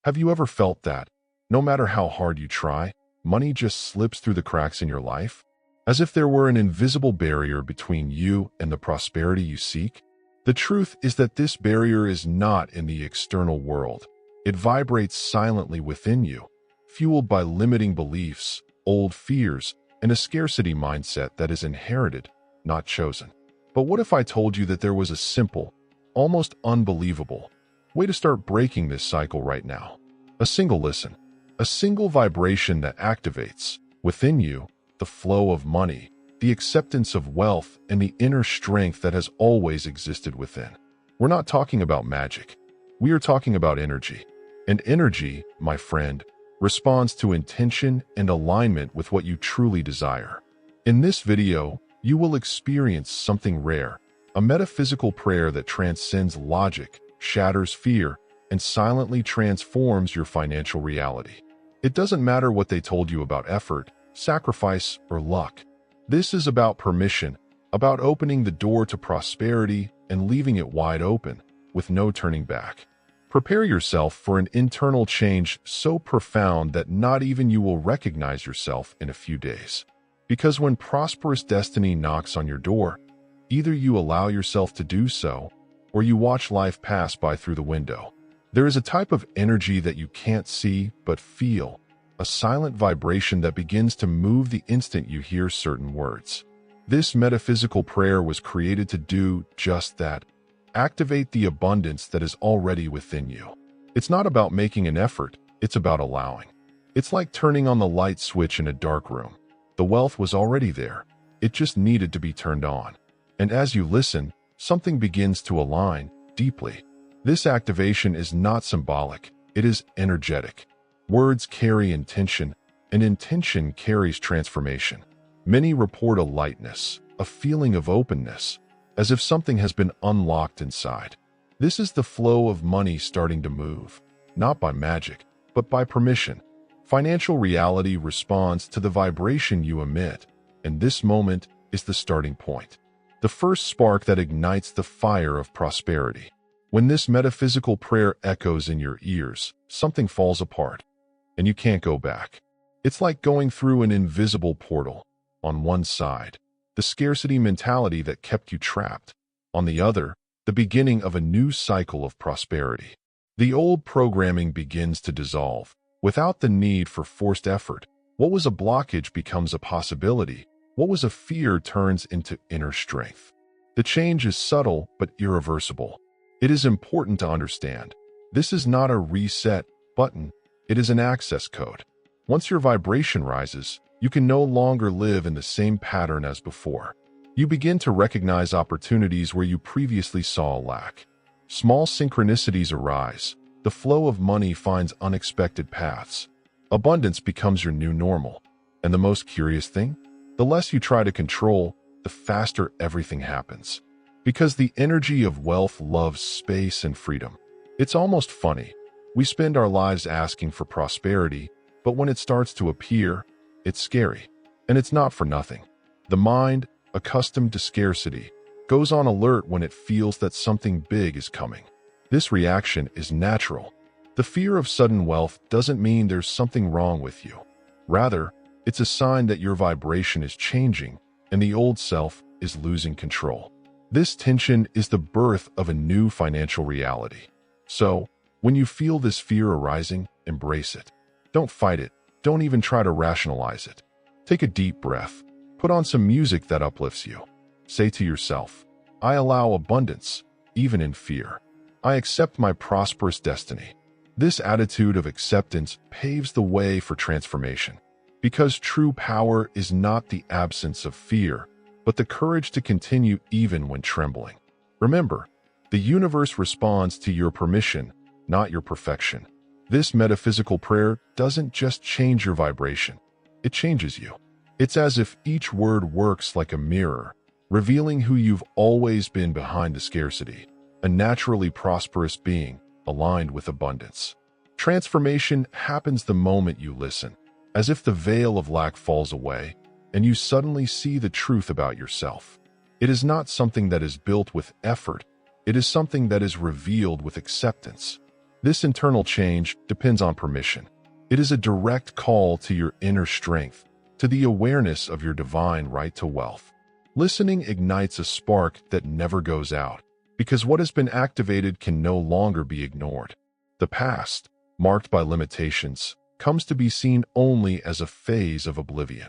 Have you ever felt that, no matter how hard you try, money just slips through the cracks in your life? As if there were an invisible barrier between you and the prosperity you seek? The truth is that this barrier is not in the external world. It vibrates silently within you, fueled by limiting beliefs, old fears, and a scarcity mindset that is inherited, not chosen. But what if I told you that there was a simple, almost unbelievable, way to start breaking this cycle right now? A single listen, a single vibration that activates, within you, the flow of money, the acceptance of wealth, and the inner strength that has always existed within. We're not talking about magic. We are talking about energy. And energy, my friend, responds to intention and alignment with what you truly desire. In this video, you will experience something rare, a metaphysical prayer that transcends logic, shatters fear, and silently transforms your financial reality. It doesn't matter what they told you about effort, sacrifice, or luck. This is about permission, about opening the door to prosperity and leaving it wide open, with no turning back. Prepare yourself for an internal change so profound that not even you will recognize yourself in a few days. Because when prosperous destiny knocks on your door, either you allow yourself to do so, or you watch life pass by through the window. There is a type of energy that you can't see but feel, a silent vibration that begins to move the instant you hear certain words. This metaphysical prayer was created to do just that. Activate the abundance that is already within you. It's not about making an effort, it's about allowing. It's like turning on the light switch in a dark room. The wealth was already there. It just needed to be turned on. And as you listen, something begins to align deeply. This activation is not symbolic, it is energetic. Words carry intention, and intention carries transformation. Many report a lightness, a feeling of openness, as if something has been unlocked inside. This is the flow of money starting to move, not by magic, but by permission. Financial reality responds to the vibration you emit, and this moment is the starting point. The first spark that ignites the fire of prosperity. When this metaphysical prayer echoes in your ears, something falls apart, and you can't go back. It's like going through an invisible portal. On one side, the scarcity mentality that kept you trapped. On the other, the beginning of a new cycle of prosperity. The old programming begins to dissolve. Without the need for forced effort, what was a blockage becomes a possibility. What was a fear turns into inner strength. The change is subtle but irreversible. It is important to understand. This is not a reset button. It is an access code. Once your vibration rises, you can no longer live in the same pattern as before. You begin to recognize opportunities where you previously saw a lack. Small synchronicities arise. The flow of money finds unexpected paths. Abundance becomes your new normal. And the most curious thing? The less you try to control, the faster everything happens. Because the energy of wealth loves space and freedom. It's almost funny. We spend our lives asking for prosperity, but when it starts to appear, it's scary. And it's not for nothing. The mind, accustomed to scarcity, goes on alert when it feels that something big is coming. This reaction is natural. The fear of sudden wealth doesn't mean there's something wrong with you. Rather, it's a sign that your vibration is changing and the old self is losing control. This tension is the birth of a new financial reality. So, when you feel this fear arising, embrace it. Don't fight it. Don't even try to rationalize it. Take a deep breath. Put on some music that uplifts you. Say to yourself, I allow abundance, even in fear. I accept my prosperous destiny. This attitude of acceptance paves the way for transformation. Because true power is not the absence of fear, but the courage to continue even when trembling. Remember, the universe responds to your permission, not your perfection. This metaphysical prayer doesn't just change your vibration, it changes you. It's as if each word works like a mirror, revealing who you've always been behind the scarcity, a naturally prosperous being, aligned with abundance. Transformation happens the moment you listen, as if the veil of lack falls away, and you suddenly see the truth about yourself. It is not something that is built with effort, it is something that is revealed with acceptance. This internal change depends on permission. It is a direct call to your inner strength, to the awareness of your divine right to wealth. Listening ignites a spark that never goes out, because what has been activated can no longer be ignored. The past, marked by limitations, comes to be seen only as a phase of oblivion.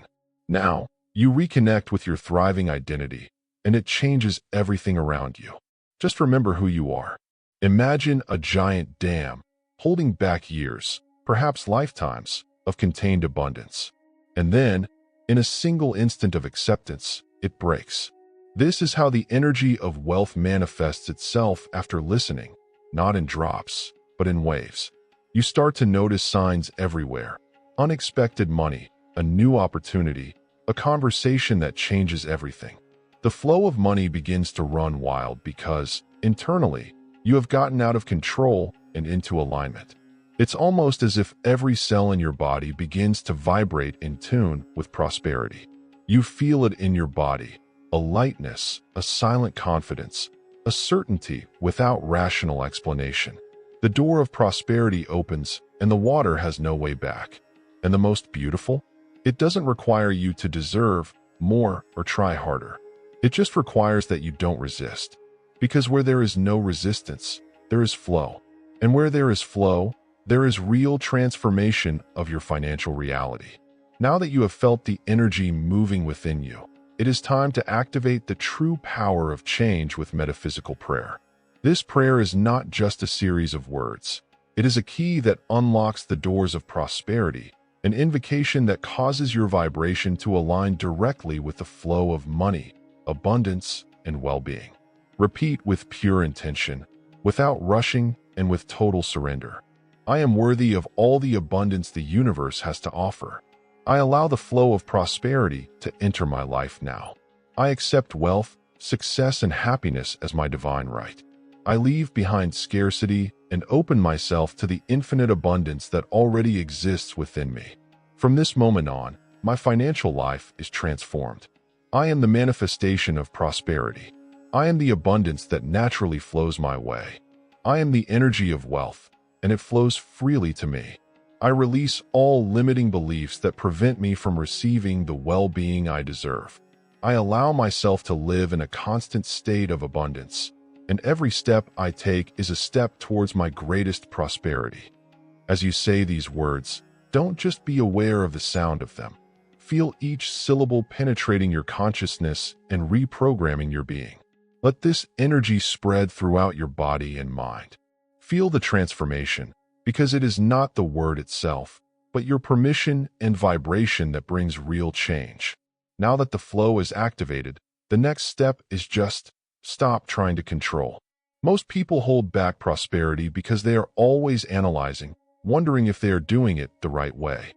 Now, you reconnect with your thriving identity, and it changes everything around you. Just remember who you are. Imagine a giant dam holding back years, perhaps lifetimes, of contained abundance. And then, in a single instant of acceptance, it breaks. This is how the energy of wealth manifests itself after listening, not in drops, but in waves. You start to notice signs everywhere. Unexpected money, a new opportunity, a conversation that changes everything. The flow of money begins to run wild because, internally, you have gotten out of control and into alignment. It's almost as if every cell in your body begins to vibrate in tune with prosperity. You feel it in your body, a lightness, a silent confidence, a certainty without rational explanation. The door of prosperity opens and the water has no way back. And the most beautiful? It doesn't require you to deserve more or try harder. It just requires that you don't resist. Because where there is no resistance, there is flow. And where there is flow, there is real transformation of your financial reality. Now that you have felt the energy moving within you, it is time to activate the true power of change with metaphysical prayer. This prayer is not just a series of words. It is a key that unlocks the doors of prosperity, an invocation that causes your vibration to align directly with the flow of money, abundance, and well-being. Repeat with pure intention, without rushing and with total surrender. I am worthy of all the abundance the universe has to offer. I allow the flow of prosperity to enter my life now. I accept wealth, success, and happiness as my divine right. I leave behind scarcity and open myself to the infinite abundance that already exists within me. From this moment on, my financial life is transformed. I am the manifestation of prosperity. I am the abundance that naturally flows my way. I am the energy of wealth, and it flows freely to me. I release all limiting beliefs that prevent me from receiving the well-being I deserve. I allow myself to live in a constant state of abundance, and every step I take is a step towards my greatest prosperity. As you say these words, don't just be aware of the sound of them. Feel each syllable penetrating your consciousness and reprogramming your being. Let this energy spread throughout your body and mind. Feel the transformation, because it is not the word itself, but your permission and vibration that brings real change. Now that the flow is activated, the next step is just stop trying to control. Most people hold back prosperity because they are always analyzing, wondering if they are doing it the right way.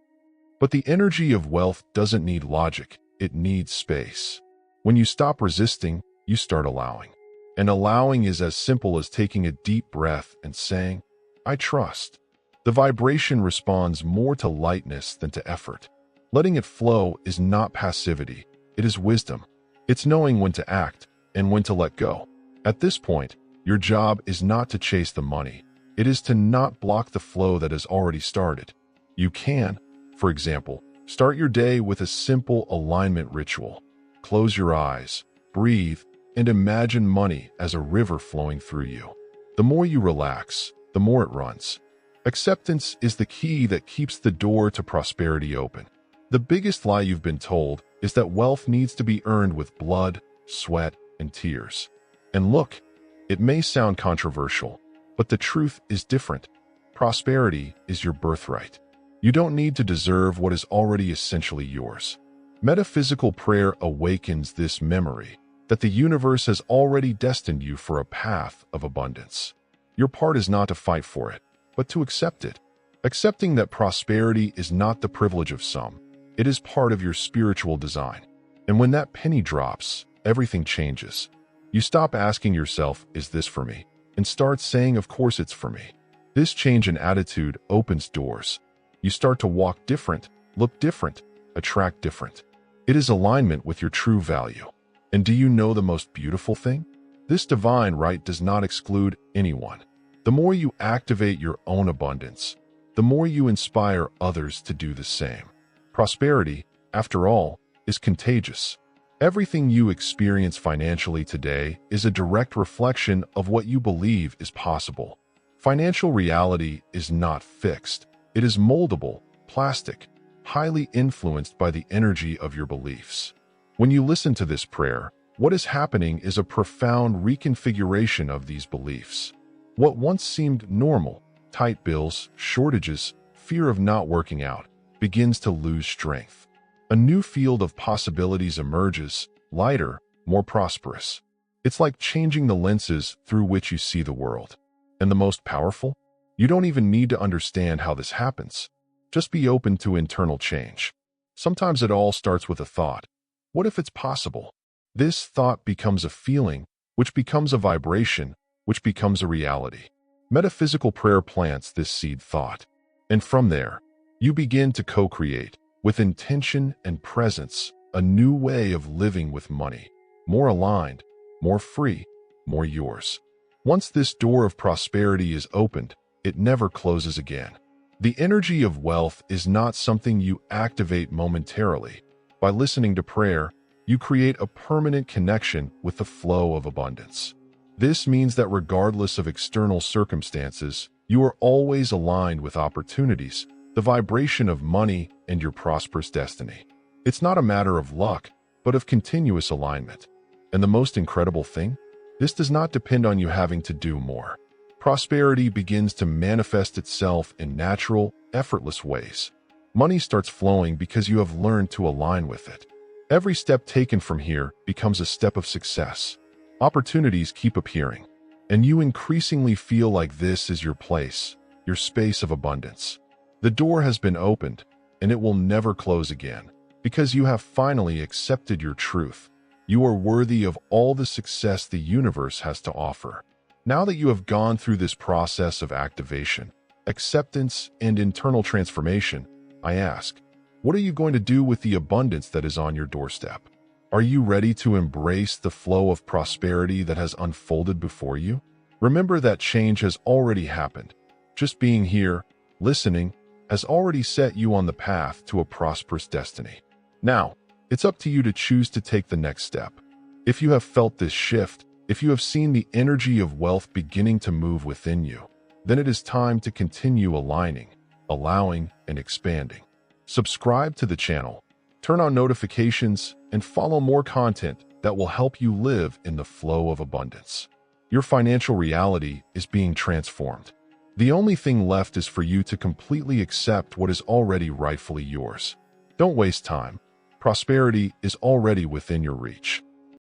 But the energy of wealth doesn't need logic, it needs space. When you stop resisting, you start allowing. And allowing is as simple as taking a deep breath and saying, I trust. The vibration responds more to lightness than to effort. Letting it flow is not passivity, it is wisdom. It's knowing when to act and when to let go. At this point, your job is not to chase the money. It is to not block the flow that has already started. You can, for example, start your day with a simple alignment ritual. Close your eyes, breathe, and imagine money as a river flowing through you. The more you relax, the more it runs. Acceptance is the key that keeps the door to prosperity open. The biggest lie you've been told is that wealth needs to be earned with blood, sweat, and tears. And look, it may sound controversial, but the truth is different. Prosperity is your birthright. You don't need to deserve what is already essentially yours. Metaphysical prayer awakens this memory that the universe has already destined you for a path of abundance. Your part is not to fight for it, but to accept it. Accepting that prosperity is not the privilege of some, it is part of your spiritual design. And when that penny drops, everything changes. You stop asking yourself, is this for me? And start saying, of course it's for me. This change in attitude opens doors. You start to walk different, look different, attract different. It is alignment with your true value. And do you know the most beautiful thing? This divine right does not exclude anyone. The more you activate your own abundance, the more you inspire others to do the same. Prosperity, after all, is contagious. Everything you experience financially today is a direct reflection of what you believe is possible. Financial reality is not fixed. It is moldable, plastic, highly influenced by the energy of your beliefs. When you listen to this prayer, what is happening is a profound reconfiguration of these beliefs. What once seemed normal, tight bills, shortages, fear of not working out, begins to lose strength. A new field of possibilities emerges, lighter, more prosperous. It's like changing the lenses through which you see the world. And the most powerful? You don't even need to understand how this happens. Just be open to internal change. Sometimes it all starts with a thought. What if it's possible? This thought becomes a feeling, which becomes a vibration, which becomes a reality. Metaphysical prayer plants this seed thought. And from there, you begin to co-create, with intention and presence, a new way of living with money. More aligned, more free, more yours. Once this door of prosperity is opened, it never closes again. The energy of wealth is not something you activate momentarily. By listening to prayer, you create a permanent connection with the flow of abundance. This means that regardless of external circumstances, you are always aligned with opportunities, the vibration of money, and your prosperous destiny. It's not a matter of luck, but of continuous alignment. And the most incredible thing? This does not depend on you having to do more. Prosperity begins to manifest itself in natural, effortless ways. Money starts flowing because you have learned to align with it. Every step taken from here becomes a step of success. Opportunities keep appearing, and you increasingly feel like this is your place, your space of abundance. The door has been opened, and it will never close again, because you have finally accepted your truth. You are worthy of all the success the universe has to offer. Now that you have gone through this process of activation, acceptance, and internal transformation, I ask, what are you going to do with the abundance that is on your doorstep? Are you ready to embrace the flow of prosperity that has unfolded before you? Remember that change has already happened. Just being here, listening, has already set you on the path to a prosperous destiny. Now, it's up to you to choose to take the next step. If you have felt this shift, if you have seen the energy of wealth beginning to move within you, then it is time to continue aligning, allowing, and expanding. Subscribe to the channel, turn on notifications, and follow more content that will help you live in the flow of abundance. Your financial reality is being transformed. The only thing left is for you to completely accept what is already rightfully yours. Don't waste time. Prosperity is already within your reach.